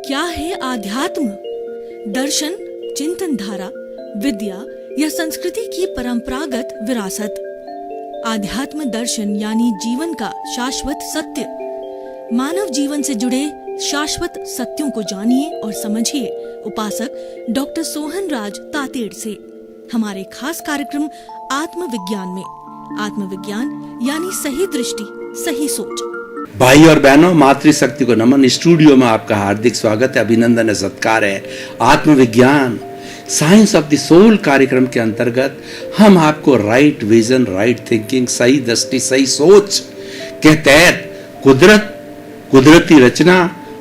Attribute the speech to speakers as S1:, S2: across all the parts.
S1: क्या है आध्यात्म? दर्शन, चिंतन धारा, विद्या या संस्कृति की परंपरागत विरासत। आध्यात्म दर्शन यानी जीवन का शाश्वत सत्य। मानव जीवन से जुड़े शाश्वत सत्यों को जानिए और समझिए उपासक डॉक्टर सोहन राज तातेड़ से हमारे खास कार्यक्रम आत्मविज्ञान में। आत्मविज्ञान यानी सही दृष्टि, सही सोच।
S2: भाई और बहनों, मातृशक्ति को नमन। स्टूडियो में आपका हार्दिक स्वागत है, अभिनंदन है, सत्कार है। आत्मविज्ञान साइंस ऑफ द सोल कार्यक्रम के अंतर्गत हम आपको राइट विजन, राइट थिंकिंग, सही दृष्टि, सही सोच के तहत कुदरती रचना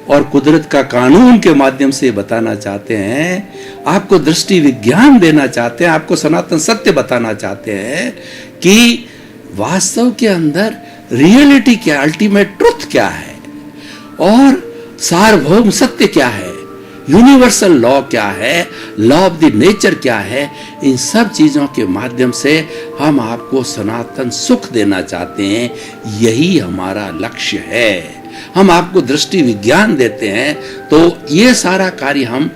S2: और कुदरत का कानून के माध्यम से बताना चाहते हैं। आपको दृष्टि विज्ञान देना चाहते हैं, आपको सनातन सत्य बताना चाहते हैं कि वास्तव के अंदर रियलिटी क्या, अल्टीमेट ट्रुथ क्या है और सार्वभौम सत्य क्या है, यूनिवर्सल लॉ क्या है, लॉ ऑफ द नेचर क्या है। इन सब चीजों के माध्यम से हम आपको सनातन सुख देना चाहते हैं। यही हमारा लक्ष्य है। हम आपको दृष्टि विज्ञान देते हैं, तो ये सारा कार्य हम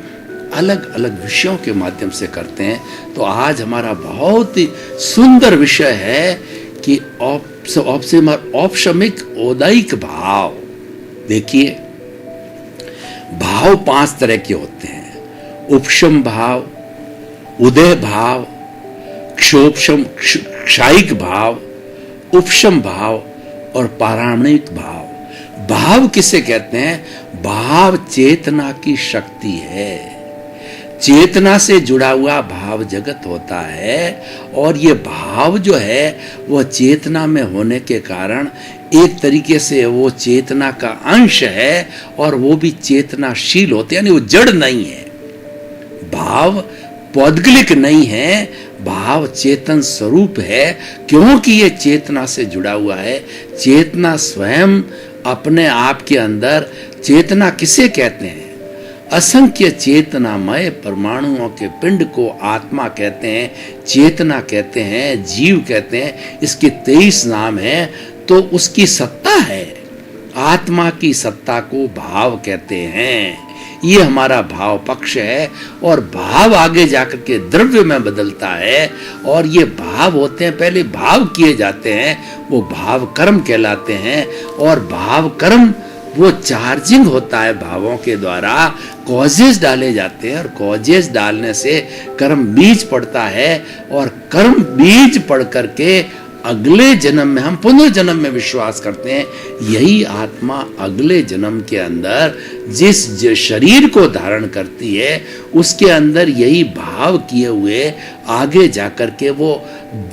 S2: अलग अलग विषयों के माध्यम से करते हैं। तो आज हमारा बहुत ही सुंदर विषय है कि औपशमिक औदैक भाव। देखिए, भाव 5 तरह के होते हैं: उपशम भाव, उदय भाव, क्षायिक भाव, उपशम भाव और पाराणिक भाव। भाव किसे कहते हैं? भाव चेतना की शक्ति है। चेतना से जुड़ा हुआ भाव जगत होता है और ये भाव जो है वो चेतना में होने के कारण एक तरीके से वो चेतना का अंश है और वो भी चेतनाशील होते हैं, यानी वो जड़ नहीं है। भाव पौद्गलिक नहीं है, भाव चेतन स्वरूप है, क्योंकि ये चेतना से जुड़ा हुआ है। चेतना स्वयं अपने आप के अंदर, चेतना किसे कहते हैं? असंख्य चेतनामय परमाणुओं के पिंड को आत्मा कहते हैं, चेतना कहते हैं, जीव कहते हैं। इसके 23 नाम हैं। तो उसकी सत्ता है, आत्मा की सत्ता को भाव कहते हैं। ये हमारा भाव पक्ष है और भाव आगे जाकर के द्रव्य में बदलता है और ये भाव होते हैं, पहले भाव किए जाते हैं, वो भाव कर्म कहलाते हैं। और भाव कर्म वो चार्जिंग होता है भावों के द्वारा, कॉजेस डाले जाते हैं और कॉजेस डालने से कर्म बीज पड़ता है और कर्म बीज पड़ करके अगले जन्म में हम पुनर्जन्म में विश्वास करते हैं। यही आत्मा अगले जन्म के अंदर जिस शरीर को धारण करती है उसके अंदर यही भाव किए हुए आगे जाकर के वो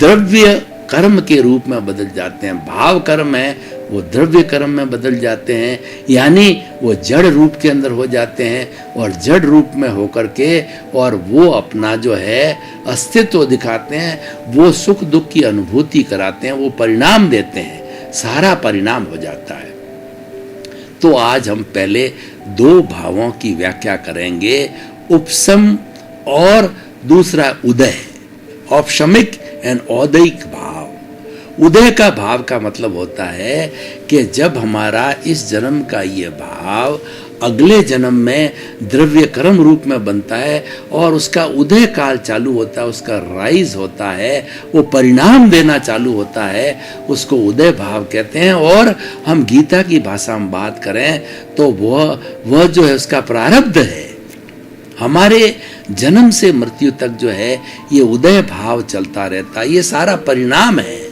S2: द्रव्य कर्म के रूप में बदल जाते हैं। भाव कर्म है वो द्रव्य कर्म में बदल जाते हैं, यानी वो जड़ रूप के अंदर हो जाते हैं और जड़ रूप में होकर के और वो अपना जो है अस्तित्व दिखाते हैं, वो सुख दुख की अनुभूति कराते हैं, वो परिणाम देते हैं, सारा परिणाम हो जाता है। तो आज हम पहले 2 भावों की व्याख्या करेंगे, उपशम और दूसरा उदय, औपशमिक एंड औदैक भाव। उदय का भाव का मतलब होता है कि जब हमारा इस जन्म का ये भाव अगले जन्म में द्रव्य कर्म रूप में बनता है और उसका उदय काल चालू होता है, उसका राइज होता है, वो परिणाम देना चालू होता है, उसको उदय भाव कहते हैं। और हम गीता की भाषा में बात करें तो वह जो है उसका प्रारब्ध है। हमारे जन्म से मृत्यु तक जो है ये उदय भाव चलता रहता है, ये सारा परिणाम है।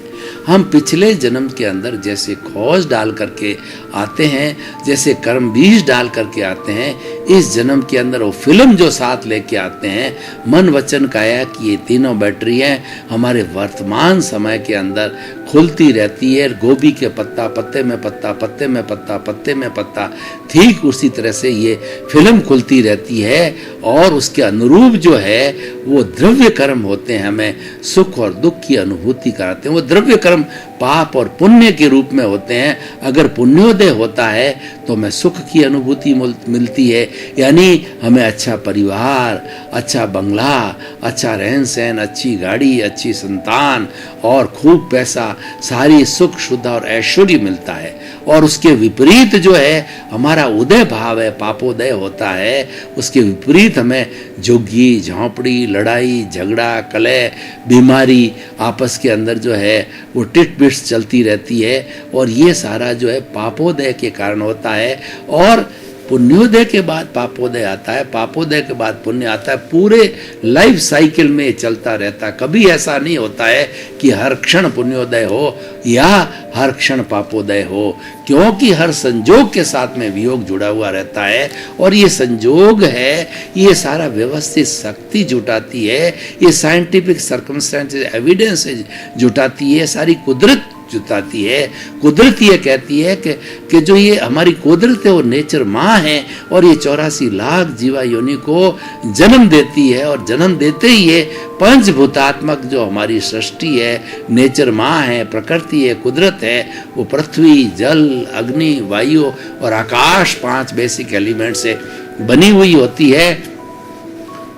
S2: हम पिछले जन्म के अंदर जैसे खोज डाल करके आते हैं, जैसे कर्म बीज डाल करके आते हैं, इस जन्म के अंदर वो फिल्म जो साथ लेके आते हैं, मन वचन काया की ये तीनों बैटरियाँ हमारे वर्तमान समय के अंदर खुलती रहती है। गोभी के पत्ता पत्ते में पत्ता, पत्ते में पत्ता, पत्ते में पत्ता, ठीक उसी तरह से ये फिल्म खुलती रहती है और उसके अनुरूप जो है वो द्रव्य कर्म होते हैं, हमें सुख और दुख की अनुभूति कराते हैं। वो द्रव्य कर्म पाप और पुण्य के रूप में होते हैं। अगर पुण्योदय होता है तो हमें सुख की अनुभूति मिलती है, यानी हमें अच्छा परिवार, अच्छा बंगला, अच्छा रहन सहन, अच्छी गाड़ी, अच्छी संतान और खूब पैसा, सारी सुख शुद्ध और ऐश्वर्य मिलता है। और उसके विपरीत जो है हमारा उदय भाव है, पापोदय होता है, उसके विपरीत हमें झुग्गी, झोंपड़ी, लड़ाई, झगड़ा, कलह, बीमारी, आपस के अंदर जो है वो टिट-बिट्स चलती रहती है, और ये सारा जो है पापोदय के कारण होता है। और पुण्योदय के बाद पापोदय आता है, पापोदय के बाद पुण्य आता है, पूरे लाइफ साइकिल में चलता रहता है। कभी ऐसा नहीं होता है कि हर क्षण पुण्योदय हो या हर क्षण पापोदय हो, क्योंकि हर संजोग के साथ में वियोग जुड़ा हुआ रहता है। और ये संजोग है, ये सारा व्यवस्थित शक्ति जुटाती है, ये साइंटिफिक सर्कमस्टेंसेस, एविडेंसेस जुटाती है, सारी कुदरत जुटाती है। कुदरत ये कहती है कि जो ये हमारी कुदरत है वो नेचर माँ है, और ये 84 लाख जीवा योनि को जन्म देती है, और जन्म देते ही ये पंचभूतात्मक जो हमारी सृष्टि है, नेचर माँ है, प्रकृति है, कुदरत है, वो पृथ्वी, जल, अग्नि, वायु और आकाश 5 बेसिक एलिमेंट से बनी हुई होती है।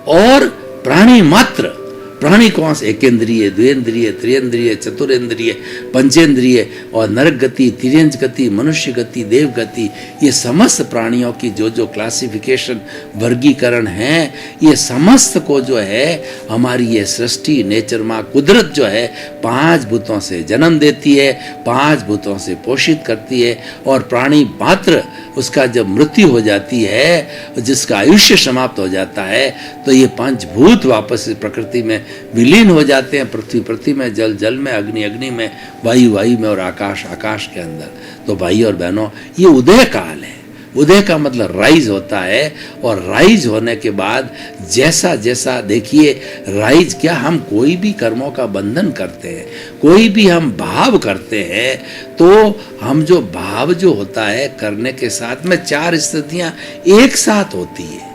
S2: और प्राणी मात्र, प्राणी कौन से? एकेंद्रिय, द्विंद्रिय, त्रियंद्रिय, चतुरेंद्रिय, पंचेंद्रिय, और नरक गति, तिर्यंच गति, मनुष्य गति, देव गति, ये समस्त प्राणियों की जो जो क्लासिफिकेशन, वर्गीकरण है, ये समस्त को जो है हमारी ये सृष्टि, नेचर माँ, कुदरत जो है 5 भूतों से जन्म देती है, 5 भूतों से पोषित करती है। और प्राणी मात्र उसका जब मृत्यु हो जाती है, जिसका आयुष्य समाप्त हो जाता है, तो ये पंचभूत वापस प्रकृति में विलीन हो जाते हैं, पृथ्वी में, जल में, अग्नि में, वायु में और आकाश के अंदर। तो भाई और बहनों, ये उदय काल है। उदय का मतलब राइज होता है, और राइज होने के बाद जैसा जैसा, देखिए राइज क्या, हम कोई भी कर्मों का बंधन करते हैं, कोई भी हम भाव करते हैं, तो हम जो भाव जो होता है करने के साथ में 4 स्थितियां एक साथ होती है।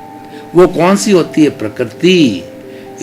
S2: वो कौन सी होती है? प्रकृति,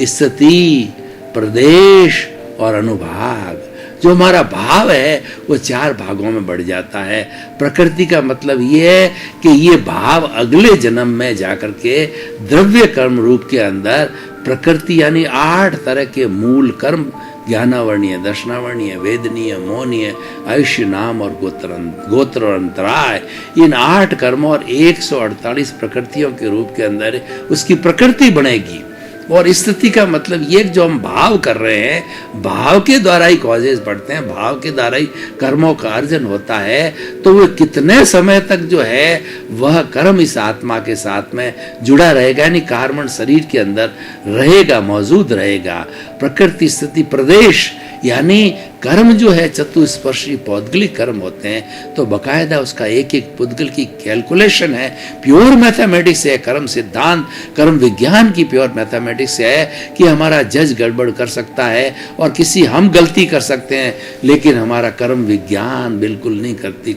S2: स्थिति, प्रदेश और अनुभाग। जो हमारा भाव है वो 4 भागों में बढ़ जाता है। प्रकृति का मतलब ये है कि ये भाव अगले जन्म में जाकर के द्रव्य कर्म रूप के अंदर प्रकृति यानी 8 तरह के मूल कर्म, ज्ञानावर्णीय, दर्शनावर्णीय, वेदनीय, मोहनीय, आयुष्य, नाम और गोत्र और अंतराय, इन 8 कर्मों और 148 प्रकृतियों के रूप के अंदर उसकी प्रकृति बनेगी। और स्थिति का मतलब ये जो हम भाव कर रहे हैं, भाव के द्वारा ही कॉजेज बढ़ते हैं, भाव के द्वारा ही कर्मों का अर्जन होता है। तो वो कितने समय तक जो है वह कर्म इस आत्मा के साथ में जुड़ा रहेगा, यानी कार्बन शरीर के अंदर रहेगा, मौजूद रहेगा। प्रकृति, स्थिति, प्रदेश यानी कर्म जो है चतुस्पर्शी पौद्गलिक कर्म होते हैं, तो बकायदा उसका एक एक पुद्गल की कैलकुलेशन है, प्योर मैथमेटिक्स है। कर्म सिद्धांत, कर्म विज्ञान की प्योर मैथमेटिक्स है कि हमारा जज गड़बड़ कर सकता है और किसी हम गलती कर सकते हैं, लेकिन हमारा कर्म विज्ञान बिल्कुल नहीं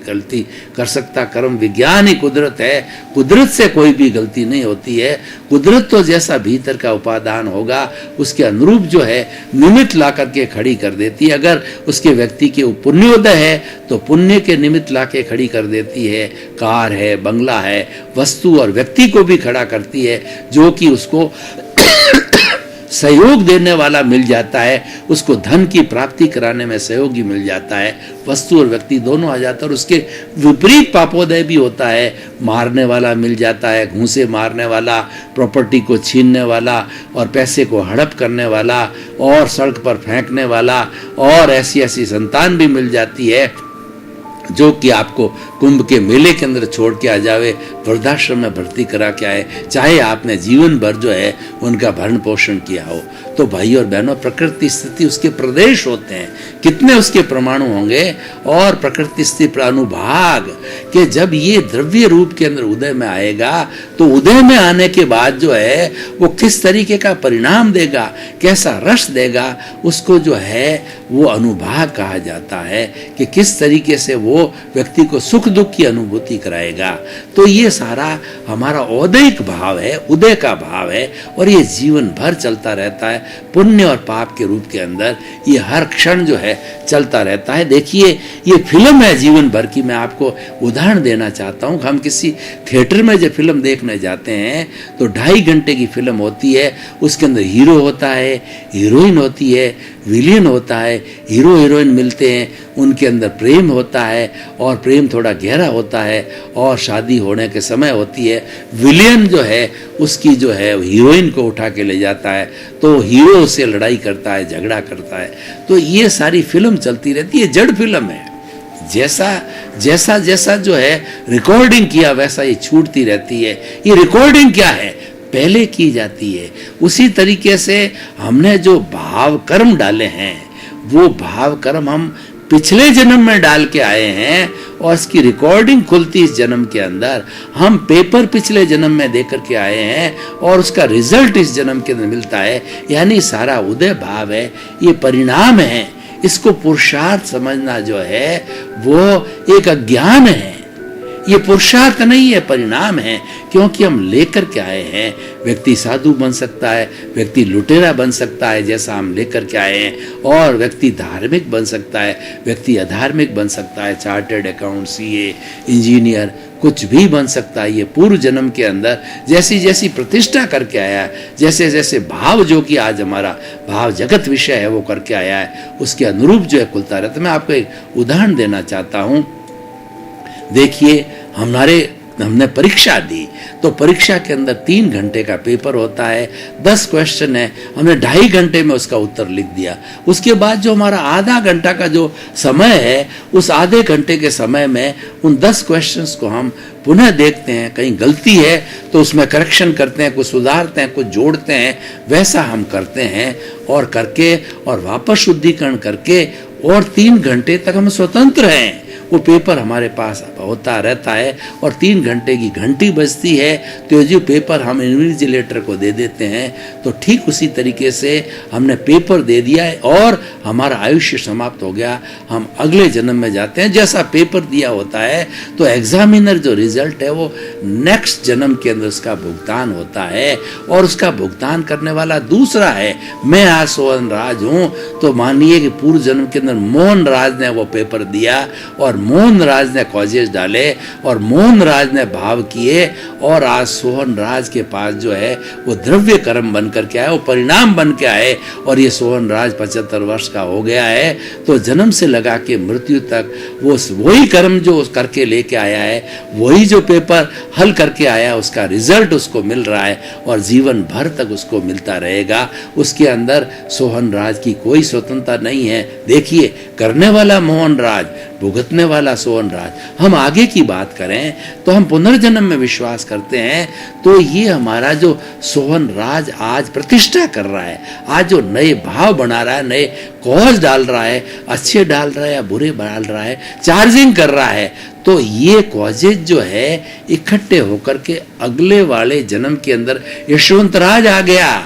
S2: गलती कर सकता। कर्म विज्ञान ही कुदरत है, कुदरत से कोई भी गलती नहीं होती है। कुदरत तो जैसा भीतर का उपादान होगा उसके अनुरूप जो है निमित्त ला करके खड़ी कर देती है। अगर उसके व्यक्ति के पुण्योदय है तो पुण्य के निमित्त लाके खड़ी कर देती है। कार है, बंगला है, वस्तु और व्यक्ति को भी खड़ा करती है, जो कि उसको सहयोग देने वाला मिल जाता है, उसको धन की प्राप्ति कराने में सहयोगी मिल जाता है। वस्तु और व्यक्ति दोनों आ जाता है। और उसके विपरीत पापोदय भी होता है, मारने वाला मिल जाता है, घूंसे मारने वाला, प्रॉपर्टी को छीनने वाला और पैसे को हड़प करने वाला और सड़क पर फेंकने वाला, और ऐसी ऐसी संतान भी मिल जाती है जो कि आपको कुंभ के मेले के अंदर छोड़ के आ जावे, वृद्धाश्रम में भर्ती करा के आए, चाहे आपने जीवन भर जो है उनका भरण पोषण किया हो। तो भाई और बहनों, प्रकृति स्थिति उसके प्रदेश होते हैं, कितने उसके परमाणु होंगे, और प्रकृति स्थिति अनुभाग के जब ये द्रव्य रूप के अंदर उदय में आएगा, तो उदय में आने के बाद जो है वो किस तरीके का परिणाम देगा, कैसा रस देगा, उसको जो है वो अनुभाग कहा जाता है कि किस तरीके से वो व्यक्ति को सुख दुख की अनुभूति कराएगा। तो ये सारा हमारा औदैहिक भाव है, उदय का भाव है, और ये जीवन भर चलता रहता है पुण्य और पाप के रूप के अंदर। ये हर क्षण जो है चलता रहता है। देखिए ये फिल्म है जीवन भर की। मैं आपको उदाहरण देना चाहता हूँ। हम किसी थिएटर में जब फिल्म देखने जाते हैं तो 2.5 घंटे की फिल्म होती है। उसके अंदर हीरो होता है, हीरोइन होती है, विलियन होता है, हीरो हीरोइन मिलते हैं, उनके अंदर प्रेम होता है और प्रेम थोड़ा गहरा होता है और शादी होने के समय होती है। विलियन जो है उसकी जो है हीरोइन को उठा के ले जाता है तो हीरो से लड़ाई करता है, झगड़ा करता है। तो ये सारी फिल्म चलती रहती है, जड़ फिल्म है। जैसा जैसा जो है रिकॉर्डिंग किया वैसा ये छूटती रहती है। ये रिकॉर्डिंग क्या है? पहले की जाती है। उसी तरीके से हमने जो भाव कर्म डाले हैं वो भाव कर्म हम पिछले जन्म में डाल के आए हैं और इसकी रिकॉर्डिंग खुलती इस जन्म के अंदर। हम पेपर पिछले जन्म में दे करके आए हैं और उसका रिजल्ट इस जन्म के अंदर मिलता है। यानी सारा उदय भाव है, ये परिणाम है। इसको पुरुषार्थ समझना जो है वो एक अज्ञान है। ये पुरुषार्थ नहीं है, परिणाम है, क्योंकि हम लेकर के आए हैं। व्यक्ति साधु बन सकता है, व्यक्ति लुटेरा बन सकता है जैसा हम लेकर के आए हैं, और व्यक्ति धार्मिक बन सकता है, व्यक्ति अधार्मिक बन सकता है, चार्टर्ड अकाउंट, सीए, इंजीनियर, कुछ भी बन सकता है। ये पूर्व जन्म के अंदर जैसी जैसी प्रतिष्ठा करके आया है, जैसे जैसे भाव जो कि आज हमारा भाव जगत विषय है वो करके आया है, उसके अनुरूप जो है खुलता रहता है। मैं आपको एक उदाहरण देना चाहता हूँ। देखिए हमने परीक्षा दी तो परीक्षा के अंदर 3 घंटे का पेपर होता है, 10 क्वेश्चन है, हमने 2.5 घंटे में उसका उत्तर लिख दिया। उसके बाद जो हमारा आधा घंटा का जो समय है, उस आधे घंटे के समय में उन 10 क्वेश्चंस को हम पुनः देखते हैं। कहीं गलती है तो उसमें करेक्शन करते हैं, कुछ सुधारते हैं, कुछ जोड़ते हैं। वैसा हम करते हैं और करके और वापस शुद्धिकरण करके और 3 घंटे तक हम स्वतंत्र हैं। वो पेपर हमारे पास होता रहता है और 3 घंटे की घंटी बजती है तो जो पेपर हम इन्विजिलेटर को दे देते हैं। तो ठीक उसी तरीके से हमने पेपर दे दिया है और हमारा आयुष्य समाप्त हो गया। हम अगले जन्म में जाते हैं। जैसा पेपर दिया होता है तो एग्जामिनर जो रिजल्ट है वो नेक्स्ट जन्म के अंदर उसका भुगतान होता है और उसका भुगतान करने वाला दूसरा है। मैं आज सोहन राज हूँ तो मानिए कि पूर्व जन्म के अंदर मोहन राज ने वो पेपर दिया और मोहन राज ने कॉजेज डाले और मोहन राज ने भाव किए और आज सोहन राज के पास जो है वो द्रव्य कर्म बन करके आए, वो परिणाम बन के आए और ये सोहन राज 75 वर्ष का हो गया है। तो जन्म से लगा के मृत्यु तक वो वही कर्म जो करके लेके आया है, वही जो पेपर हल करके आया, उसका रिजल्ट उसको मिल रहा है और जीवन भर तक उसको मिलता रहेगा। उसके अंदर सोहन राज की कोई स्वतंत्रता नहीं है। देखिए, करने वाला मोहन राज, भुगतने वाला सोहन राज। हम आगे की बात करें तो हम पुनर्जन्म में विश्वास करते हैं। तो ये हमारा जो सोहन राज आज प्रतिष्ठा कर रहा है, आज जो नए भाव बना रहा है, नए कॉज डाल रहा है, अच्छे डाल रहा है या बुरे डाल रहा है, चार्जिंग कर रहा है, तो ये कॉजेज जो है इकट्ठे होकर के अगले वाले जन्म के अंदर यशवंत राज आ गया,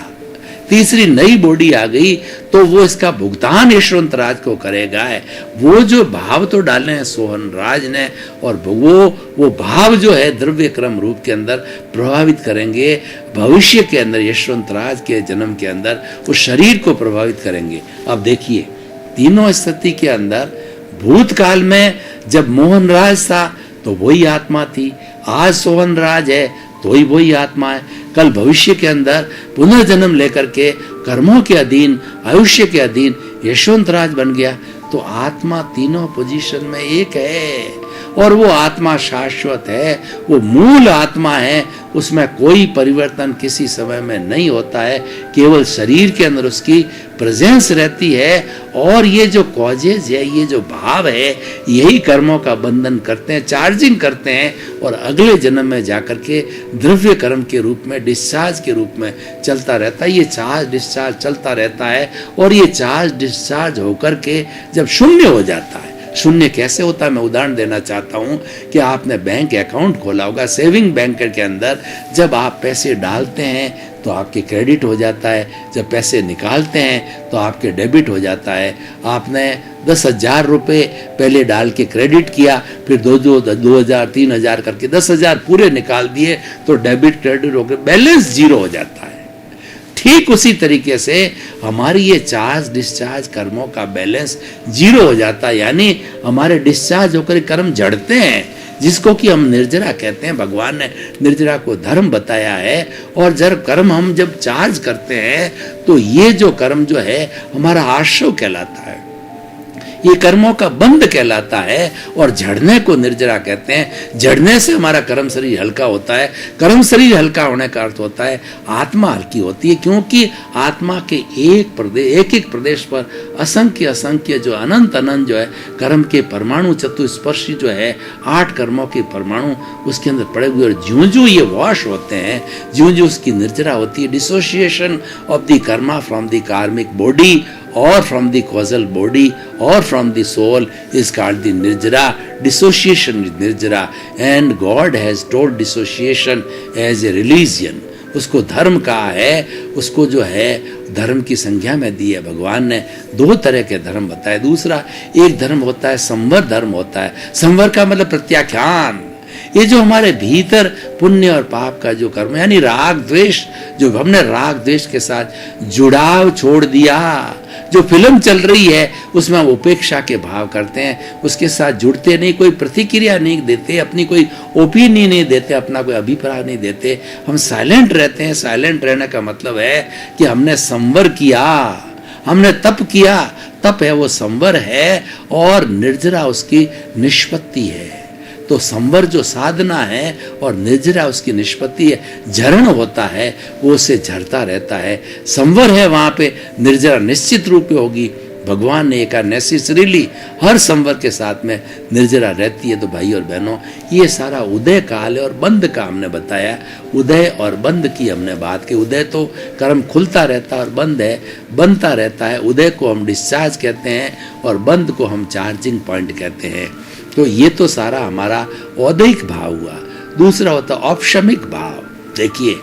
S2: तीसरी नई बॉडी आ गई, तो वो इसका भुगतान यशवंत राज को करेगा। वो जो भाव तो डाले हैं सोहन राज ने और वो भाव जो है द्रव्य क्रम रूप के अंदर प्रभावित करेंगे भविष्य के अंदर, यशवंत राज के जन्म के अंदर उस शरीर को प्रभावित करेंगे। अब देखिए, तीनों स्थिति के अंदर भूतकाल में जब मोहन राज था तो वही आत्मा थी, आज सोहन राज है तो वही आत्मा है। कल भविष्य के अंदर पुनर्जन्म लेकर के कर्मों के अधीन, आयुष्य के अधीन यशवंत राज बन गया। तो आत्मा तीनों पोजीशन में एक है और वो आत्मा शाश्वत है, वो मूल आत्मा है, उसमें कोई परिवर्तन किसी समय में नहीं होता है, केवल शरीर के अंदर उसकी प्रेजेंस रहती है। और ये जो कॉजेज है, ये जो भाव है, यही कर्मों का बंधन करते हैं, चार्जिंग करते हैं और अगले जन्म में जाकर के द्रव्य कर्म के रूप में, डिस्चार्ज के रूप में चलता रहता है। ये चार्ज डिस्चार्ज चलता रहता है और ये चार्ज डिस्चार्ज होकर के जब शून्य हो जाता है। शून्य कैसे होता है, मैं उदाहरण देना चाहता हूँ कि आपने बैंक अकाउंट खोला होगा, सेविंग बैंक के अंदर जब आप पैसे डालते हैं तो आपके क्रेडिट हो जाता है, जब पैसे निकालते हैं तो आपके डेबिट हो जाता है। आपने 10,000 रुपये पहले डाल के क्रेडिट किया, फिर 2,000 3,000 करके 10,000 पूरे निकाल दिए तो डेबिट क्रेडिट हो गए, बैलेंस जीरो हो जाता है। ठीक उसी तरीके से हमारी ये चार्ज डिस्चार्ज कर्मों का बैलेंस जीरो हो जाता है, यानी हमारे डिस्चार्ज होकर कर्म जड़ते हैं, जिसको कि हम निर्जरा कहते हैं। भगवान ने निर्जरा को धर्म बताया है। और जब कर्म हम जब चार्ज करते हैं तो ये जो कर्म जो है हमारा आश्रव कहलाता है, ये कर्मों का बंध कहलाता है। और झड़ने को निर्जरा कहते हैं। झड़ने से हमारा कर्म शरीर हल्का होता है। कर्म शरीर हल्का होने का अर्थ होता है आत्मा हल्की होती है, क्योंकि आत्मा के एक एक प्रदेश पर असंख्य असंख्य जो अनंत अनंत जो है कर्म के परमाणु चतुस्पर्शी जो है 8 कर्मों के परमाणु उसके अंदर पड़े हुए। और ज्यों ज्यों ये वॉश होते हैं, ज्यों ज्यों उसकी निर्जरा होती है, dissociation of the Karma from the कार्मिक body or from the causal body or from the soul is called the nirjara. Dissociation is nirjara, and God has told dissociation as a religion. उसको धर्म कहा है, उसको जो है धर्म की संज्ञा में दी है। भगवान ने 2 तरह के धर्म बताए। दूसरा एक धर्म होता है संवर धर्म होता है। संवर का मतलब प्रत्याख्यान, ये जो हमारे भीतर पुण्य और पाप का जो कर्म यानी राग द्वेष, जो हमने राग द्वेष के साथ जुड़ाव छोड़ दिया, जो फिल्म चल रही है उसमें हम उपेक्षा के भाव करते हैं, उसके साथ जुड़ते नहीं, कोई प्रतिक्रिया नहीं देते, अपनी कोई ओपिनियन नहीं देते, अपना कोई अभिप्राय नहीं देते, हम साइलेंट रहते हैं। साइलेंट रहने का मतलब है कि हमने संवर किया, हमने तप किया। तप है वो संवर है, और निर्जरा उसकी निष्पत्ति है। तो संवर जो साधना है और निर्जरा उसकी निष्पत्ति है, झरण होता है, वो उसे झरता रहता है। संवर है वहां पे, निर्जरा निश्चित रूप में होगी। भगवान ने कहा नेसेसरीली हर संवर के साथ में निर्जरा रहती है। तो भाई और बहनों, ये सारा उदय काल है और बंद का हमने बताया। उदय और बंद की हमने बात की। उदय तो कर्म खुलता रहता है और बंद है बनता रहता है। उदय को हम डिस्चार्ज कहते हैं और बंद को हम चार्जिंग पॉइंट कहते हैं। तो ये तो सारा हमारा औदैहिक भाव हुआ। दूसरा होता औपशमिक भाव। देखिए,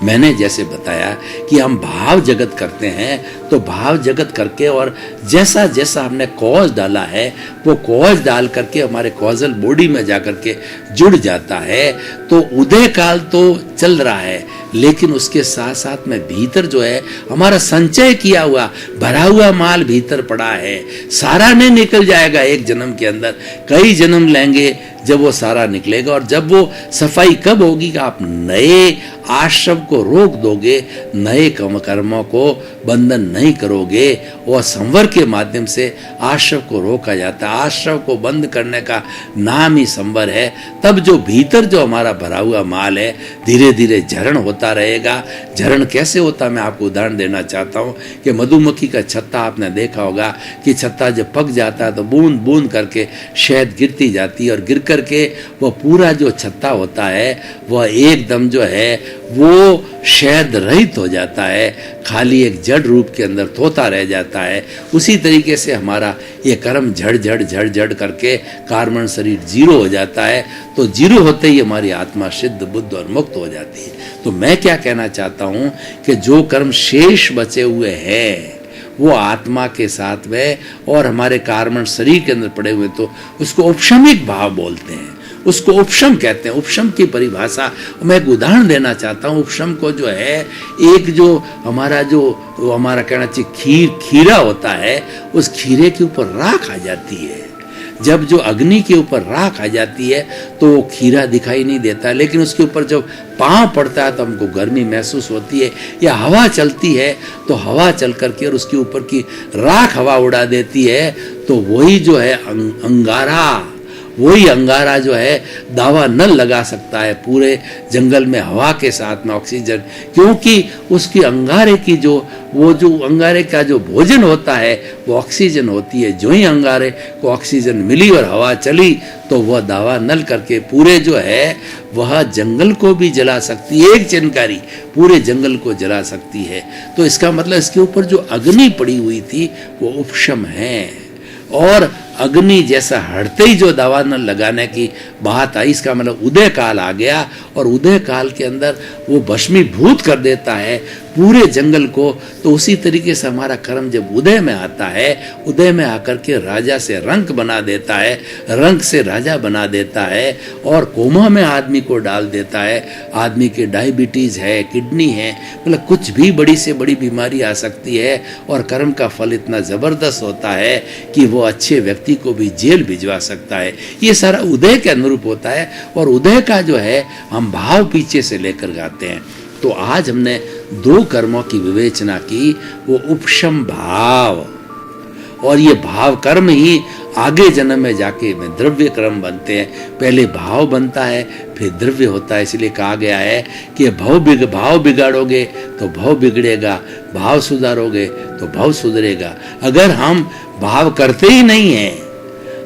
S2: मैंने जैसे बताया कि हम भाव जगत करते हैं, तो भाव जगत करके और जैसा जैसा हमने कॉज डाला है वो कॉज डाल करके हमारे कॉजल बॉडी में जाकर के जुड़ जाता है। तो उदय काल तो चल रहा है, लेकिन उसके साथ साथ में भीतर जो है हमारा संचय किया हुआ भरा हुआ माल भीतर पड़ा है। सारा नहीं निकल जाएगा एक जन्म के अंदर, कई जन्म लेंगे जब वो सारा निकलेगा। और जब वो सफाई कब होगी कि आप नए आश्रव को रोक दोगे, नए कर्मों को बंधन नहीं करोगे। और संवर के माध्यम से आश्रव को रोका जाता है। आश्रव को बंद करने का नाम ही संवर है। तब जो भीतर जो हमारा भरा हुआ माल है धीरे धीरे झरण होता रहेगा। झरण कैसे होता, मैं आपको उदाहरण देना चाहता हूँ कि मधुमक्खी का छत्ता आपने देखा होगा कि छत्ता जब पक जाता है तो बूंद बूंद करके शहद गिरती जाती है, और गिर करके वो पूरा जो छत्ता होता है वह एकदम जो है वो शहद रहित हो जाता है, खाली एक जड़ रूप के अंदर तोता रह जाता है। उसी तरीके से हमारा ये कर्म झड़ झड़ करके कार्बन शरीर जीरो हो जाता है। तो जीरो होते ही हमारी आत्मा सिद्ध बुद्ध और मुक्त हो जाती है। तो मैं क्या कहना चाहता हूँ कि जो कर्म शेष बचे हुए हैं वो आत्मा के साथ में और हमारे कार्बन शरीर के अंदर पड़े हुए, तो उसको उपशमिक भाव बोलते हैं, उसको उपशम कहते हैं। उपशम की परिभाषा मैं एक उदाहरण देना चाहता हूँ। उपशम को जो है एक जो हमारा कहना चाहिए खीरा होता है, उस खीरे के ऊपर राख आ जाती है। जब जो अग्नि के ऊपर राख आ जाती है तो वो खीरा दिखाई नहीं देता, लेकिन उसके ऊपर जब पाँव पड़ता है तो हमको गर्मी महसूस होती है। या हवा चलती है तो हवा चल करके और उसके ऊपर की राख हवा उड़ा देती है। तो वही जो है वही अंगारा जो है दावा न लगा सकता है पूरे जंगल में हवा के साथ में ऑक्सीजन, क्योंकि उसकी अंगारे की जो अंगारे का जो भोजन होता है वो ऑक्सीजन होती है। जो ही अंगारे को ऑक्सीजन मिली और हवा चली तो वह दावा नल करके पूरे जो है वह जंगल को भी जला सकती है। एक चिनकारी पूरे जंगल को जला सकती है। तो इसका मतलब इसके ऊपर जो अग्नि पड़ी हुई थी वो उपशम है। और अग्नि जैसा हटते ही जो दवा न लगाने की बात आई, इसका मतलब उदय काल आ गया और उदय काल के अंदर वो भस्मीभूत कर देता है पूरे जंगल को। तो उसी तरीके से हमारा कर्म जब उदय में आता है, उदय में आकर के राजा से रंक बना देता है, रंक से राजा बना देता है और कोमा में आदमी को डाल देता है। आदमी के डायबिटीज है, किडनी है, मतलब कुछ भी बड़ी से बड़ी बीमारी आ सकती है और कर्म का फल इतना जबरदस्त होता है कि वो अच्छे व्यक्ति को भी जेल भिजवा सकता है। ये सारा उदय के अनुरूप होता है और उदय का जो है हम भाव पीछे से लेकर गाते हैं। तो आज हमने 2 कर्मों की विवेचना की, वो उपशम भाव, और ये भाव कर्म ही आगे जन्म में जाके में द्रव्य कर्म बनते हैं। पहले भाव बनता है फिर द्रव्य होता है। इसलिए कहा गया है कि भाव बिगाड़ोगे तो भाव बिगड़ेगा, भाव सुधारोगे तो भाव सुधरेगा। अगर हम भाव करते ही नहीं हैं,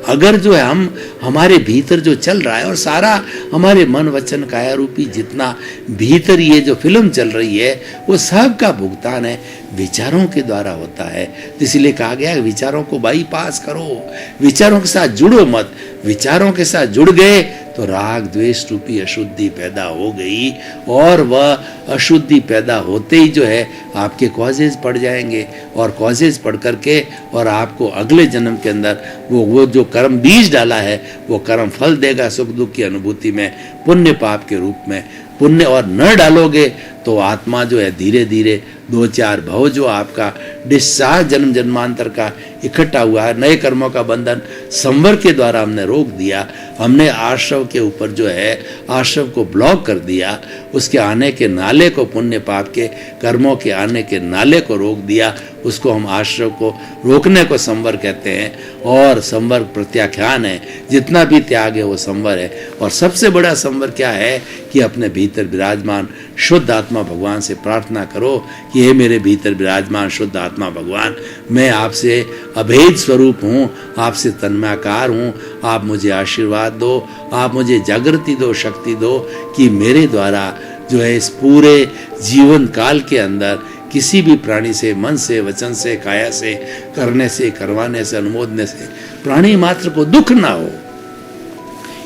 S2: अगर जो है हम हमारे भीतर जो चल रहा है और सारा हमारे मन वचन काया रूपी जितना भीतर ये जो फिल्म चल रही है वो सब का भुगतान है विचारों के द्वारा होता है। तो इसलिए कहा गया विचारों को बाईपास करो, विचारों के साथ जुड़ो मत। विचारों के साथ जुड़ गए तो राग द्वेष रूपी अशुद्धि पैदा हो गई और वह अशुद्धि पैदा होते ही जो है आपके कॉजेज पड़ जाएंगे और कॉजेज पड़ करके और आपको अगले जन्म के अंदर वो जो कर्म बीज डाला है वो कर्म फल देगा सुख दुख की अनुभूति में, पुण्य पाप के रूप में। पुण्य और न डालोगे तो आत्मा जो है धीरे धीरे 2-4 भव जो आपका डिस्चार्ज जन्म जन्मांतर का इकट्ठा हुआ है, नए कर्मों का बंधन संवर के द्वारा हमने रोक दिया। हमने आश्रव के ऊपर जो है आश्रव को ब्लॉक कर दिया, उसके आने के नाले को, पुण्य पाप के कर्मों के आने के नाले को रोक दिया। उसको हम आश्रव को रोकने को संवर कहते हैं और संवर प्रत्याख्यान है। जितना भी त्याग है वो संवर है। और सबसे बड़ा संवर क्या है कि अपने भीतर विराजमान शुद्ध आत्मा भगवान से प्रार्थना करो कि हे मेरे भीतर विराजमान शुद्ध आत्मा भगवान, मैं आपसे अभेद स्वरूप हूँ, आपसे तन्मयाकार हूँ, आप मुझे आशीर्वाद दो, आप मुझे जागृति दो, शक्ति दो कि मेरे द्वारा जो है इस पूरे जीवन काल के अंदर किसी भी प्राणी से, मन से, वचन से, काया से, करने से, करवाने से, अनुमोदने से प्राणी मात्र को दुख ना हो।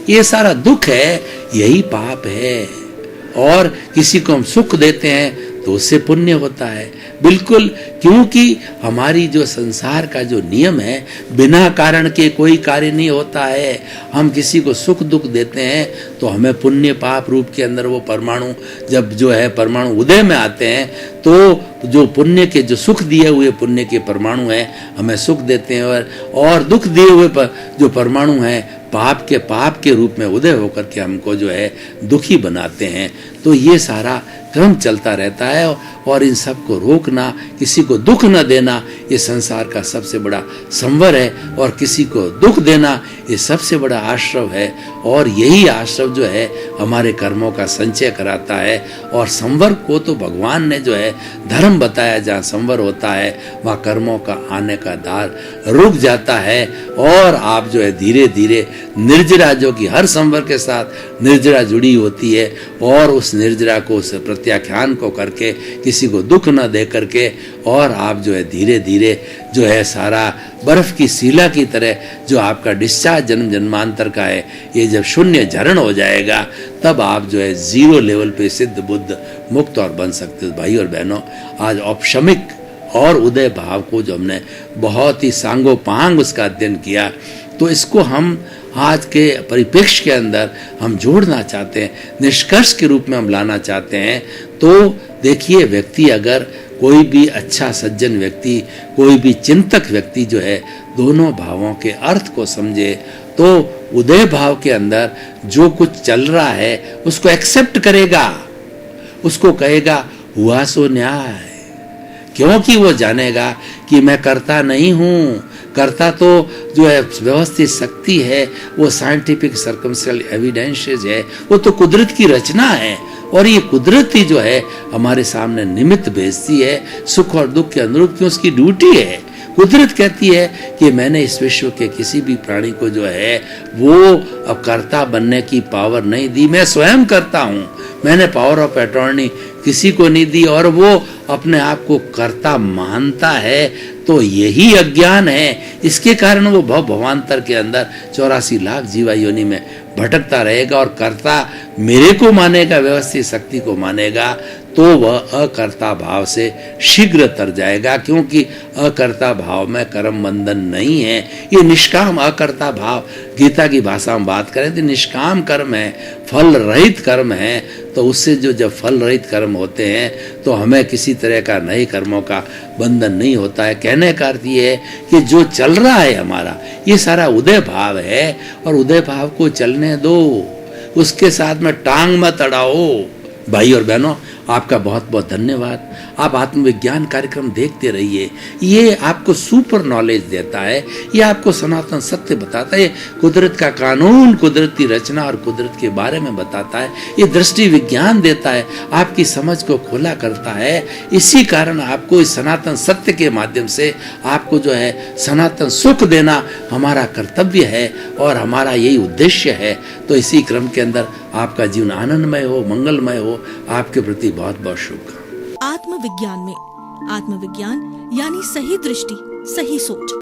S2: ये सारा दुख है, यही पाप है। और किसी को हम सुख देते हैं तो उससे पुण्य होता है, बिल्कुल। क्योंकि हमारी जो संसार का जो नियम है, बिना कारण के कोई कार्य नहीं होता है। हम किसी को सुख दुख देते हैं तो हमें पुण्य पाप रूप के अंदर वो परमाणु, जब जो है परमाणु उदय में आते हैं तो जो पुण्य के, जो सुख दिए हुए पुण्य के परमाणु हैं हमें सुख देते हैं और दुख दिए हुए जो परमाणु हैं पाप के रूप में उदय होकर के हमको जो है दुखी बनाते हैं। तो ये सारा क्रम चलता रहता है और इन सब को रोकना, किसी को दुख न देना, ये संसार का सबसे बड़ा संवर है। और किसी को दुख देना ये सबसे बड़ा आश्रव है। और यही आश्रव जो है हमारे कर्मों का संचय कराता है। और संवर को तो भगवान ने जो है धर्म बताया, जहाँ संवर होता है वहाँ कर्मों का आने का द्वार रुक जाता है और आप जो है धीरे धीरे निर्जरा, जो कि हर संवर के साथ निर्जरा जुड़ी होती है, और उस निर्जरा को, उस प्रत्याख्यान को करके किसी को दुख न दे करके, और आप जो है धीरे धीरे जो है सारा बर्फ की शिला की तरह जो आपका डिस्चार्ज जन्म जन्मांतर का है, ये जब शून्य झरण हो जाएगा तब आप जो है 0 लेवल पे सिद्ध बुद्ध मुक्त और बन सकते हो। भाई और बहनों, आज औपशमिक और उदय भाव को जो हमने बहुत ही सांगोपांग उसका अध्ययन किया, तो इसको हम आज के परिप्रेक्ष्य के अंदर हम जोड़ना चाहते हैं, निष्कर्ष के रूप में हम लाना चाहते हैं। तो देखिए, व्यक्ति अगर कोई भी अच्छा सज्जन व्यक्ति, कोई भी चिंतक व्यक्ति जो है दोनों भावों के अर्थ को समझे तो उदय भाव के अंदर जो कुछ चल रहा है उसको एक्सेप्ट करेगा, उसको कहेगा हुआ सो न्याय, क्योंकि वो जानेगा कि मैं करता नहीं हूँ। करता तो जो है व्यवस्थित शक्ति है, वो साइंटिफिक सर्कमस्टेंशियल एविडेंसेस है, वो तो कुदरत की रचना है। और ये कुदरत ही जो है हमारे सामने निमित्त भेजती है, सुख और दुख के अनुरूप की उसकी ड्यूटी है। कुदरत कहती है कि मैंने इस विश्व के किसी भी प्राणी को जो है वो अब कर्ता बनने की पावर नहीं दी, मैं स्वयं करता हूँ, मैंने पावर ऑफ अटॉर्नी किसी को नहीं दी और वो अपने आप को कर्ता मानता है, तो यही अज्ञान है। इसके कारण वो भवांतर के अंदर 84 लाख जीवा योनि में भटकता रहेगा और कर्ता मेरे को मानेगा, व्यवस्थित शक्ति को मानेगा, तो वह अकर्ता भाव से शीघ्र तर जाएगा, क्योंकि अकर्ता भाव में कर्म बंधन नहीं है। ये निष्काम अकर्ता भाव, गीता की भाषा में बात करें तो निष्काम कर्म है, फल रहित कर्म है। तो उससे जब फल रहित कर्म होते हैं तो हमें किसी तरह का नए कर्मों का बंधन नहीं होता है। कहने का अर्थ ये है कि जो चल रहा है हमारा, ये सारा उदय भाव है और उदय भाव को चलने दो, उसके साथ में टांग मत अड़ाओ। भाई और बहनों, आपका बहुत बहुत धन्यवाद। आप आत्मविज्ञान कार्यक्रम देखते रहिए, ये आपको सुपर नॉलेज देता है, ये आपको सनातन सत्य बताता है, कुदरत का कानून, कुदरत की रचना और कुदरत के बारे में बताता है, ये दृष्टि विज्ञान देता है, आपकी समझ को खुला करता है। इसी कारण आपको इस सनातन सत्य के माध्यम से आपको जो है सनातन सुख देना हमारा कर्तव्य है और हमारा यही उद्देश्य है। तो इसी क्रम के अंदर आपका जीवन आनंदमय हो, मंगलमय हो। आपके प्रति बहुत बहुत शुभकामनाएं।
S1: आत्मविज्ञान में आत्मविज्ञान यानी सही दृष्टि, सही सोच।